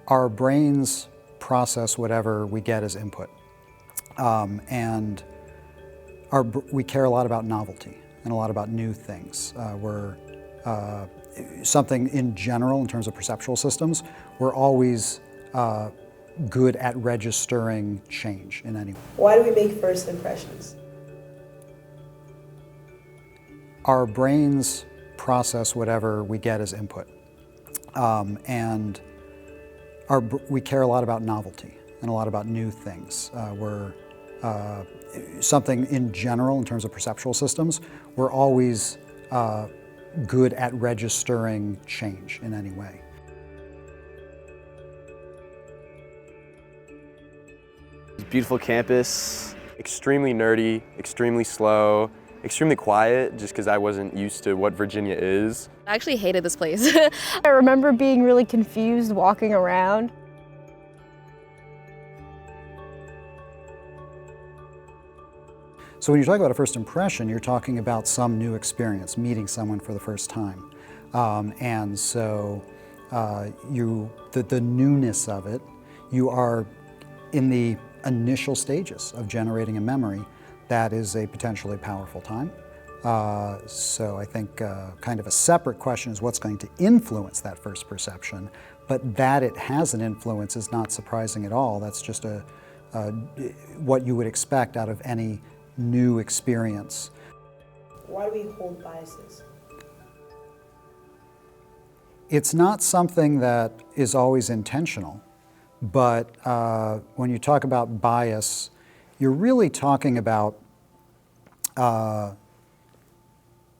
Our brains process whatever we get as input. And we care a lot about novelty and a lot about new things. Something in general, in terms of perceptual systems, we're always good at registering change in any way. Why do we make first impressions? Our brains process whatever we get as input. And we care a lot about novelty and a lot about new things. Something in general, in terms of perceptual systems, we're always good at registering change in any way. Beautiful campus, extremely nerdy, extremely slow, extremely quiet, just because I wasn't used to what Virginia is. I actually hated this place. I remember being really confused walking around. So when you talk about a first impression, you're talking about some new experience, meeting someone for the first time. And so the newness of it, you are in the initial stages of generating a memory. That is a potentially powerful time. So I think kind of a separate question is what's going to influence that first perception, but that it has an influence is not surprising at all. That's just what you would expect out of any new experience. Why do we hold biases? It's not something that is always intentional, but when you talk about bias, you're really talking about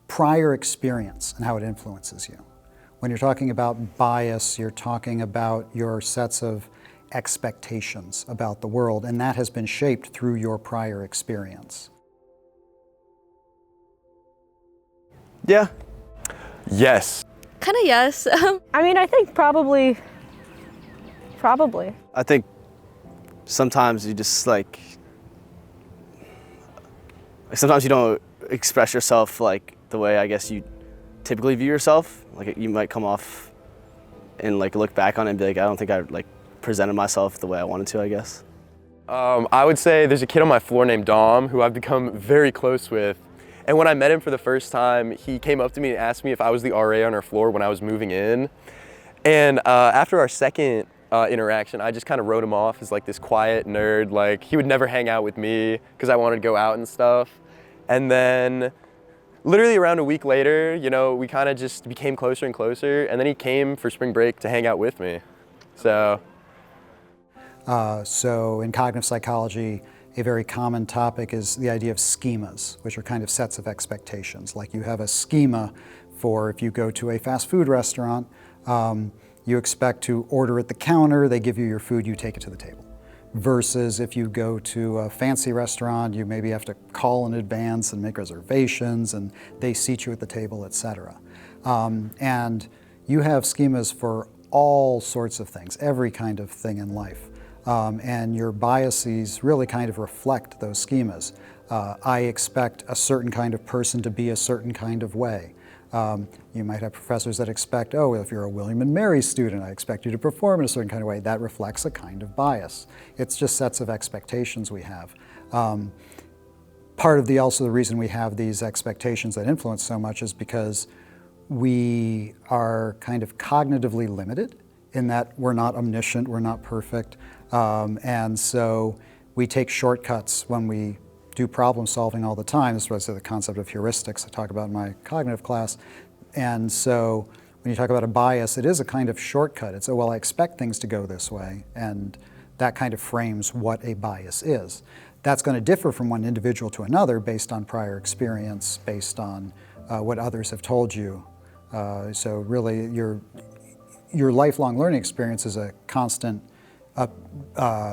prior experience and how it influences you. When you're talking about bias, you're talking about your sets of expectations about the world, and that has been shaped through your prior experience. Yeah. Yes. Kind of yes. I mean, I think probably. I think sometimes you just sometimes you don't express yourself like the way I guess you typically view yourself. Like you might come off and look back on it and be like, I don't think I presented myself the way I wanted to, I guess. I would say there's a kid on my floor named Dom who I've become very close with. And when I met him for the first time, he came up to me and asked me if I was the RA on our floor when I was moving in. And after our second interaction, I just kind of wrote him off as this quiet nerd. He would never hang out with me because I wanted to go out and stuff. And then literally around a week later, we kind of just became closer and closer. And then he came for spring break to hang out with me. So in cognitive psychology, a very common topic is the idea of schemas, which are kind of sets of expectations. Like you have a schema for if you go to a fast food restaurant, you expect to order at the counter, they give you your food, you take it to the table. Versus if you go to a fancy restaurant, you maybe have to call in advance and make reservations and they seat you at the table, etc. And you have schemas for all sorts of things, every kind of thing in life. And your biases really kind of reflect those schemas. I expect a certain kind of person to be a certain kind of way. You might have professors that expect, if you're a William and Mary student, I expect you to perform in a certain kind of way. That reflects a kind of bias. It's just sets of expectations we have. Part of also the reason we have these expectations that influence so much is because we are kind of cognitively limited in that we're not omniscient, we're not perfect, and so we take shortcuts when we do problem solving all the time. This was the concept of heuristics I talk about in my cognitive class. And so when you talk about a bias, it is a kind of shortcut. It's, I expect things to go this way, and that kind of frames what a bias is. That's going to differ from one individual to another based on prior experience, based on what others have told you. So really, your lifelong learning experience is a constant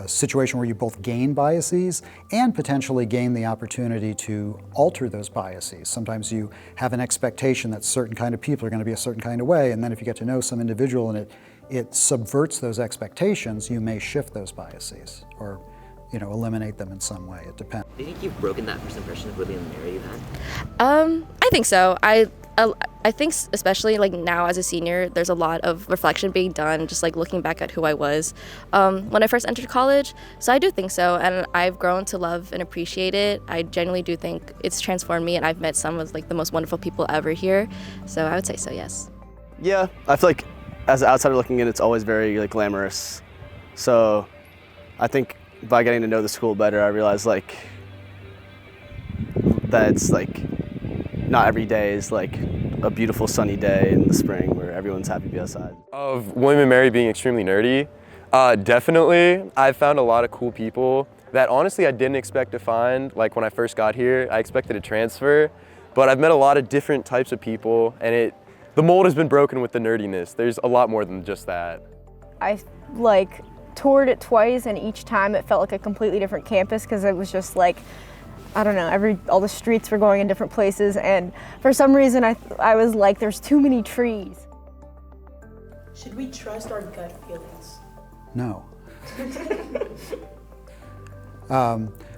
situation where you both gain biases and potentially gain the opportunity to alter those biases. Sometimes you have an expectation that certain kind of people are going to be a certain kind of way, and then if you get to know some individual and it subverts those expectations, you may shift those biases or eliminate them in some way. It depends. Do you think you've broken that first impression of William and Mary you had? I think so. I think especially like now as a senior, there's a lot of reflection being done, just like looking back at who I was when I first entered college. So I do think so, and I've grown to love and appreciate it. I genuinely do think it's transformed me, and I've met some of like the most wonderful people ever here. So I would say so, yes. Yeah, I feel like as an outsider looking in, it's always very like glamorous. So I think by getting to know the school better, I realized like that it's like not every day is like a beautiful sunny day in the spring where everyone's happy to be outside. Of William & Mary being extremely nerdy, definitely. I've found a lot of cool people that honestly I didn't expect to find. Like when I first got here, I expected to transfer, but I've met a lot of different types of people, and the mold has been broken with the nerdiness. There's a lot more than just that. I like toured it twice, and each time it felt like a completely different campus because it was just like, I don't know, all the streets were going in different places, and for some reason I was like, there's too many trees. Should we trust our gut feelings? No.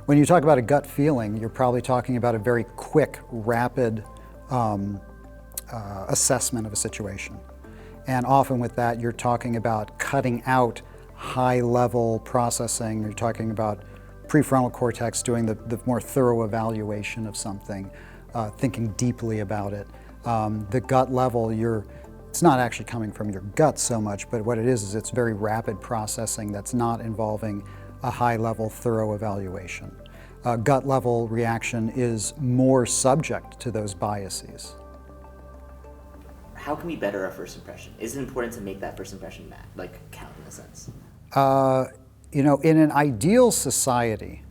When you talk about a gut feeling, you're probably talking about a very quick, rapid assessment of a situation. And often with that, you're talking about cutting out high-level processing. You're talking about prefrontal cortex doing the more thorough evaluation of something, thinking deeply about it. The gut level, it's not actually coming from your gut so much, but what it is it's very rapid processing that's not involving a high-level, thorough evaluation. Gut level reaction is more subject to those biases. How can we better our first impression? Is it important to make that first impression count in a sense? You know, in an ideal society,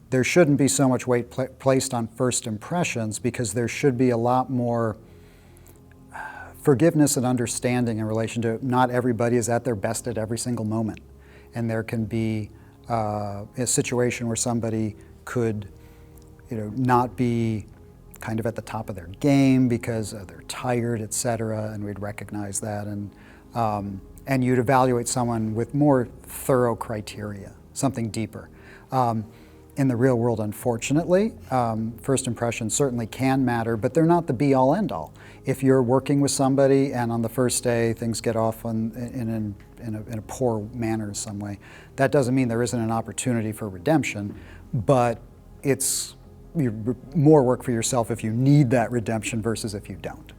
there shouldn't be so much weight placed on first impressions because there should be a lot more forgiveness and understanding in relation to not everybody is at their best at every single moment. And there can be a situation where somebody could, not be kind of at the top of their game because they're tired, et cetera, and we'd recognize that. And you'd evaluate someone with more thorough criteria, something deeper. In the real world, unfortunately, first impressions certainly can matter, but they're not the be-all, end-all. If you're working with somebody and on the first day things get off in a poor manner in some way, that doesn't mean there isn't an opportunity for redemption, but it's more work for yourself if you need that redemption versus if you don't.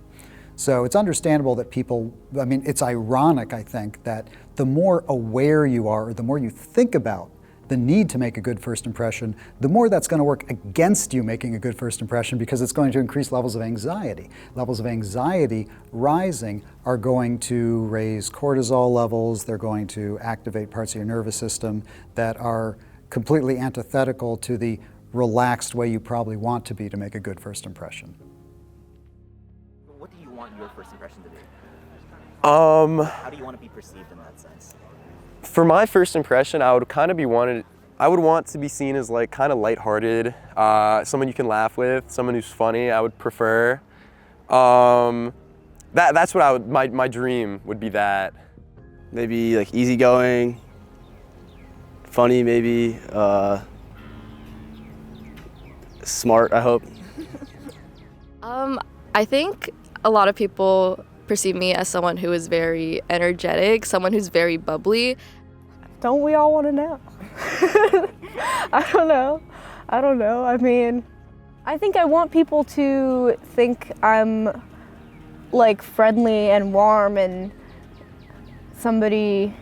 So it's understandable that it's ironic, I think, that the more aware you are, or the more you think about the need to make a good first impression, the more that's going to work against you making a good first impression because it's going to increase levels of anxiety. Levels of anxiety rising are going to raise cortisol levels, they're going to activate parts of your nervous system that are completely antithetical to the relaxed way you probably want to be to make a good first impression. What do you want your first impression to be? How do you want to be perceived in that sense? For my first impression, I would want to be seen as like kind of lighthearted, someone you can laugh with, someone who's funny. I would prefer. That's what my dream would be that. Maybe like easygoing, funny maybe, smart, I hope. I think a lot of people perceive me as someone who is very energetic, someone who's very bubbly. Don't we all want to know? I don't know. I mean, I think I want people to think I'm like friendly and warm and somebody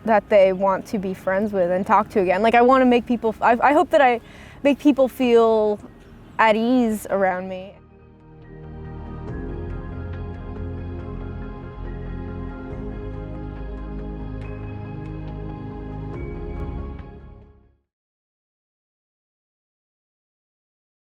that they want to be friends with and talk to again. Like I want to make people, I hope that I make people feel at ease around me.